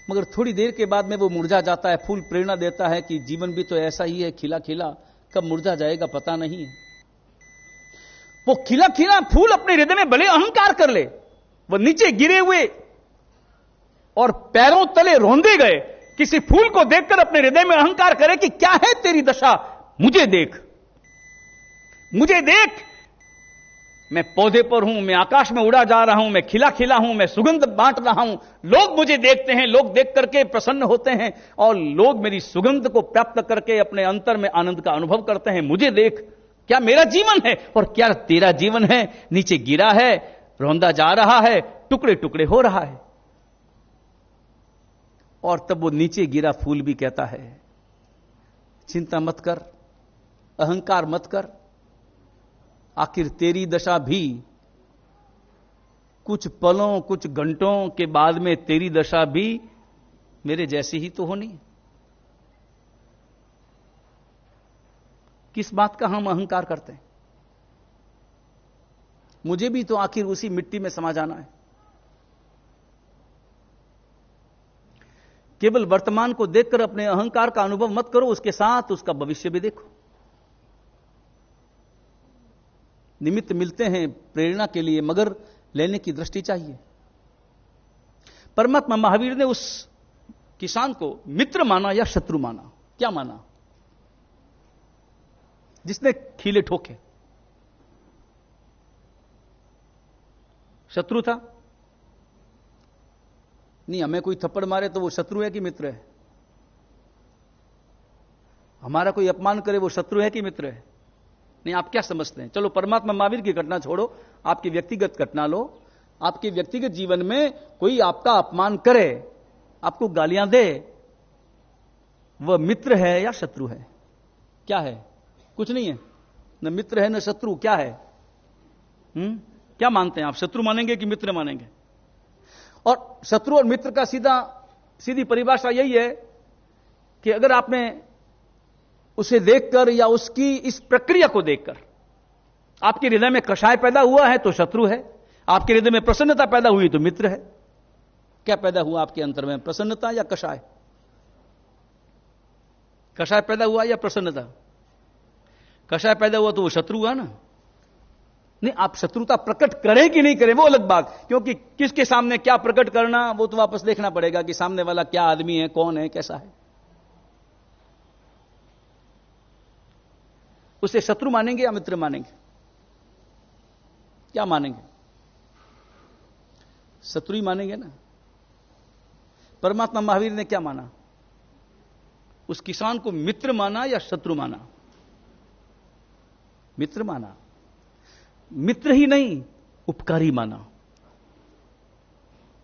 मगर थोड़ी देर के बाद में वो मुरझा जाता है। फूल प्रेरणा देता है कि जीवन भी तो ऐसा ही है, खिला खिला, कब मुरझा जाएगा पता नहीं है। वो खिला खिला फूल अपने हृदय में भले अहंकार कर ले, वो नीचे गिरे हुए और पैरों तले रौंदे गए किसी फूल को देखकर अपने हृदय में अहंकार करे कि क्या है तेरी दशा, मुझे देख, मुझे देख, मैं पौधे पर हूं, मैं आकाश में उड़ा जा रहा हूं, मैं खिला खिला हूं, मैं सुगंध बांट रहा हूं, लोग मुझे देखते हैं, लोग देख करके प्रसन्न होते हैं और लोग मेरी सुगंध को प्राप्त करके अपने अंतर में आनंद का अनुभव करते हैं। मुझे देख, क्या मेरा जीवन है और क्या तेरा जीवन है? नीचे गिरा है, रौंदा जा रहा है, टुकड़े टुकड़े हो रहा है। और तब वो नीचे गिरा फूल भी कहता है, चिंता मत कर, अहंकार मत कर, आखिर तेरी दशा भी कुछ पलों कुछ घंटों के बाद में तेरी दशा भी मेरे जैसी ही तो होनी। किस बात का हम अहंकार करते हैं? मुझे भी तो आखिर उसी मिट्टी में समा जाना है। केवल वर्तमान को देखकर अपने अहंकार का अनुभव मत करो, उसके साथ उसका भविष्य भी देखो। निमित्त मिलते हैं प्रेरणा के लिए, मगर लेने की दृष्टि चाहिए। परमात्मा महावीर ने उस किसान को मित्र माना या शत्रु माना? क्या माना? जिसने खीले ठोके, शत्रु था? नहीं, हमें कोई थप्पड़ मारे तो वो शत्रु है कि मित्र है? हमारा कोई अपमान करे वो शत्रु है कि मित्र है? नहीं, आप क्या समझते हैं? चलो परमात्मा महावीर की घटना छोड़ो, आपकी व्यक्तिगत घटना लो। आपके व्यक्तिगत जीवन में कोई आपका अपमान करे, आपको गालियां दे, वह मित्र है या शत्रु है? क्या है? कुछ नहीं है, न मित्र है न शत्रु। क्या है? क्या मानते हैं आप? शत्रु मानेंगे कि मित्र मानेंगे? और शत्रु और मित्र का सीधी परिभाषा यही है कि अगर आपने उसे देखकर या उसकी इस प्रक्रिया को देखकर आपके हृदय में कषाय पैदा हुआ है तो शत्रु है, आपके हृदय में प्रसन्नता पैदा हुई तो मित्र है। क्या पैदा हुआ आपके अंतर में, प्रसन्नता या कषाय? कषाय पैदा हुआ या प्रसन्नता? कषाय पैदा हुआ तो वो शत्रु हुआ ना। नहीं, आप शत्रुता प्रकट करें कि नहीं करें वो अलग बात, क्योंकि किसके सामने क्या प्रकट करना वो तो वापस देखना पड़ेगा कि सामने वाला क्या आदमी है, कौन है, कैसा है। उसे शत्रु मानेंगे या मित्र मानेंगे? क्या मानेंगे? शत्रु ही मानेंगे ना। परमात्मा महावीर ने क्या माना? उस किसान को मित्र माना या शत्रु माना? मित्र माना। मित्र ही नहीं, उपकारी माना।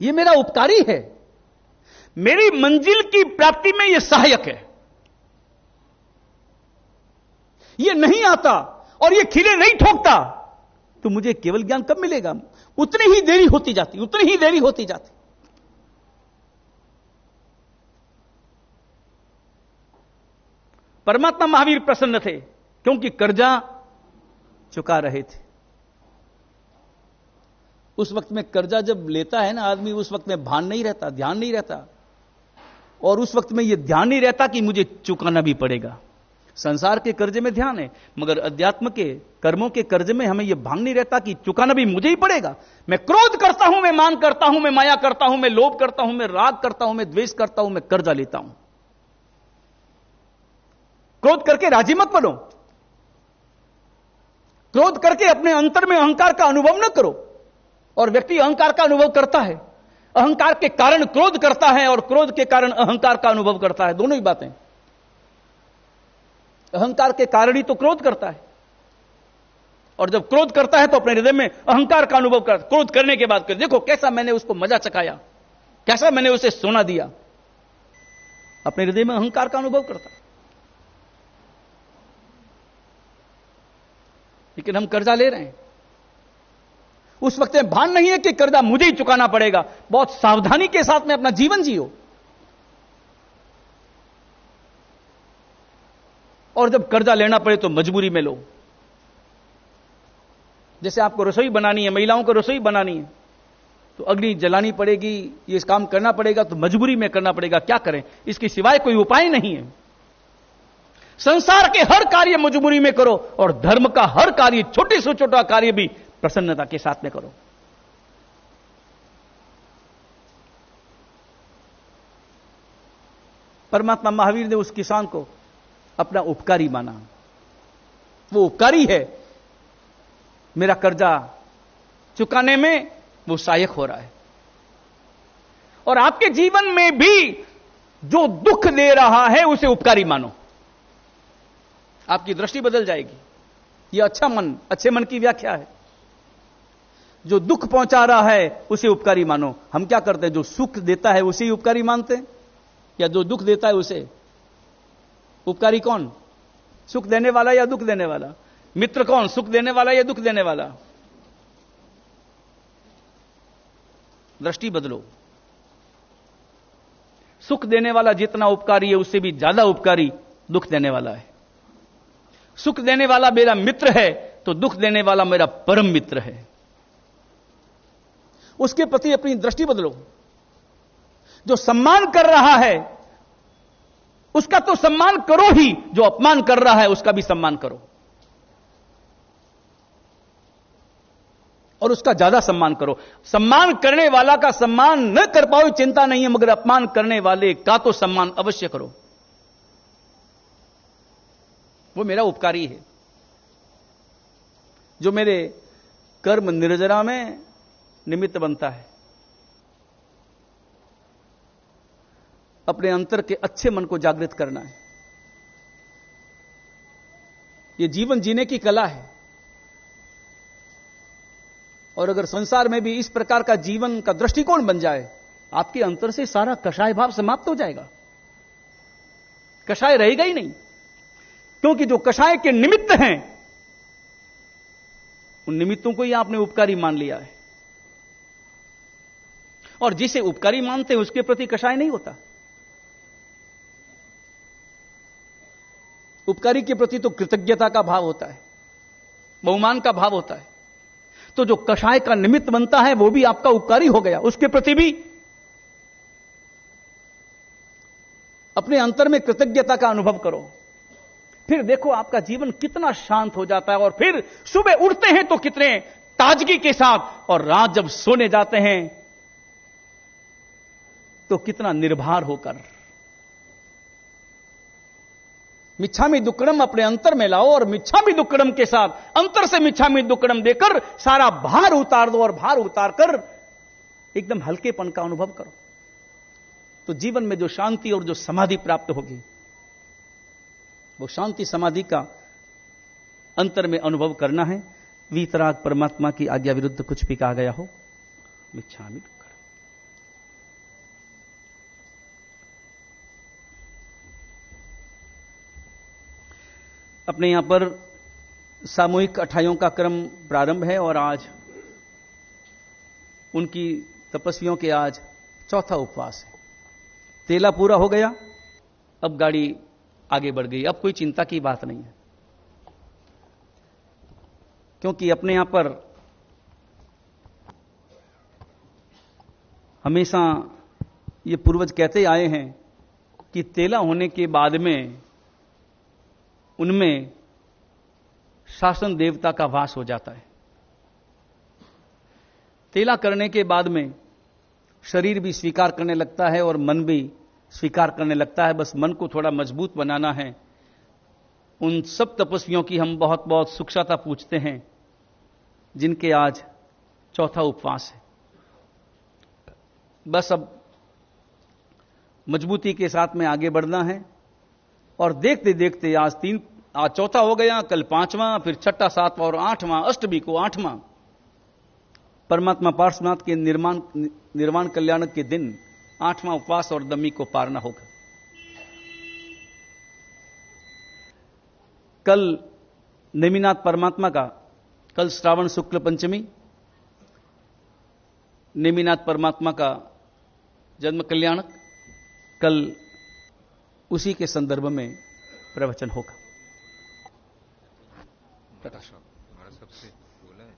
यह मेरा उपकारी है, मेरी मंजिल की प्राप्ति में यह सहायक है। ये नहीं आता और ये खिले नहीं ठोकता तो मुझे केवल ज्ञान कब मिलेगा? उतनी ही देरी होती जाती, उतनी ही देरी होती जाती। परमात्मा महावीर प्रसन्न थे क्योंकि कर्जा चुका रहे थे। उस वक्त में कर्जा जब लेता है ना आदमी, उस वक्त में भान नहीं रहता, ध्यान नहीं रहता, और उस वक्त में यह ध्यान नहीं रहता कि मुझे चुकाना भी पड़ेगा। संसार के कर्जे में ध्यान है, मगर अध्यात्म के कर्मों के कर्जे में हमें यह भान नहीं रहता कि चुकाना भी मुझे ही पड़ेगा। मैं क्रोध करता हूं, मैं मान करता हूं, मैं माया करता हूं, मैं लोभ करता हूं, मैं राग करता हूं, मैं द्वेष करता हूं, मैं कर्जा लेता हूं। क्रोध करके राजी मत बनो, क्रोध करके अपने अंतर में अहंकार का अनुभव न करो। और व्यक्ति अहंकार का अनुभव करता है, अहंकार के कारण क्रोध करता है और क्रोध के कारण अहंकार का अनुभव करता है। दोनों ही बातें। अहंकार के कारण ही तो क्रोध करता है, और जब क्रोध करता है तो अपने हृदय में अहंकार का अनुभव करता है। क्रोध करने के बाद देखो कैसा मैंने उसको मजा चखाया, कैसा मैंने उसे सोना दिया, अपने हृदय में अहंकार का अनुभव करता है। लेकिन हम कर्जा ले रहे हैं। उस वक्त में भान नहीं है कि कर्जा मुझे ही चुकाना पड़ेगा। बहुत सावधानी के साथ में अपना जीवन जियो। और जब कर्जा लेना पड़े तो मजबूरी में लो। जैसे आपको रसोई बनानी है, महिलाओं को रसोई बनानी है, तो अग्नि जलानी पड़ेगी, ये काम करना पड़ेगा, तो मजबूरी में करना पड़ेगा। क्या करें, इसके सिवाय कोई उपाय नहीं है। संसार के हर कार्य मजबूरी में करो और धर्म का हर कार्य, छोटे से छोटा कार्य भी प्रसन्नता के साथ में करो। परमात्मा महावीर ने उस किसान को अपना उपकारी माना। वो उपकारी है, मेरा कर्जा चुकाने में वो सहायक हो रहा है। और आपके जीवन में भी जो दुख दे रहा है उसे उपकारी मानो, आपकी दृष्टि बदल जाएगी। यह अच्छा मन, अच्छे मन की व्याख्या है। जो दुख पहुंचा रहा है उसे उपकारी मानो। हम क्या करते हैं, जो सुख देता है उसे ही उपकारी मानते हैं, या जो दुख देता है उसे? उपकारी कौन, सुख देने वाला या दुख देने वाला? मित्र कौन, सुख देने वाला या दुख देने वाला? दृष्टि बदलो। सुख देने वाला जितना उपकारी है उससे भी ज्यादा उपकारी दुख देने वाला है। सुख देने वाला मेरा मित्र है तो दुख देने वाला मेरा परम मित्र है। उसके प्रति अपनी दृष्टि बदलो। जो सम्मान कर रहा है उसका तो सम्मान करो ही, जो अपमान कर रहा है उसका भी सम्मान करो, और उसका ज्यादा सम्मान करो। सम्मान करने वाला का सम्मान न कर पाओ चिंता नहीं है, मगर अपमान करने वाले का तो सम्मान अवश्य करो। वो मेरा उपकारी है, जो मेरे कर्म निर्जरा में निमित्त बनता है। अपने अंतर के अच्छे मन को जागृत करना है। यह जीवन जीने की कला है। और अगर संसार में भी इस प्रकार का जीवन का दृष्टिकोण बन जाए, आपके अंतर से सारा कषाय भाव समाप्त हो जाएगा। कषाय रहेगा ही नहीं, क्योंकि जो कषाय के निमित्त हैं उन निमित्तों को ही आपने उपकारी मान लिया है। और जिसे उपकारी मानते हैं उसके प्रति कषाय नहीं होता। उपकारी के प्रति तो कृतज्ञता का भाव होता है, बहुमान का भाव होता है। तो जो कषाय का निमित्त बनता है वो भी आपका उपकारी हो गया। उसके प्रति भी अपने अंतर में कृतज्ञता का अनुभव करो। फिर देखो आपका जीवन कितना शांत हो जाता है। और फिर सुबह उठते हैं तो कितने ताजगी के साथ, और रात जब सोने जाते हैं तो कितना निर्भर होकर। मिच्छामि दुक्कडम अपने अंतर में लाओ, और मिच्छामि दुक्कडम के साथ अंतर से मिच्छामि दुक्कडम देकर सारा भार उतार दो, और भार उतार कर एकदम हल्केपन का अनुभव करो। तो जीवन में जो शांति और जो समाधि प्राप्त होगी, वो शांति समाधि का अंतर में अनुभव करना है। वीतराग परमात्मा की आज्ञा विरुद्ध कुछ भी कहा गया हो, मिच्छामि दुक्कडम। अपने यहां पर सामूहिक अठाइयों का क्रम प्रारंभ है, और आज उनकी तपस्वियों के आज चौथा उपवास है। तेला पूरा हो गया, अब गाड़ी आगे बढ़ गई। अब कोई चिंता की बात नहीं है, क्योंकि अपने यहां पर हमेशा ये पूर्वज कहते आए हैं कि तेला होने के बाद में उनमें शासन देवता का वास हो जाता है। तेला करने के बाद में शरीर भी स्वीकार करने लगता है और मन भी स्वीकार करने लगता है। बस मन को थोड़ा मजबूत बनाना है। उन सब तपस्वियों की हम बहुत बहुत सुखसाता पूछते हैं जिनके आज चौथा उपवास है। बस अब मजबूती के साथ में आगे बढ़ना है, और देखते देखते आज चौथा हो गया, कल पांचवां, फिर छठा, सातवां और आठवां, अष्टमी को आठवां परमात्मा पार्श्वनाथ के निर्वाण कल्याण के दिन आठवां उपवास और दमी को पारना होगा। कल नेमिनाथ परमात्मा का कल श्रावण शुक्ल पंचमी, नेमिनाथ परमात्मा का जन्म कल्याणक, कल उसी के संदर्भ में प्रवचन होगा। महाराज सबसे बोला है।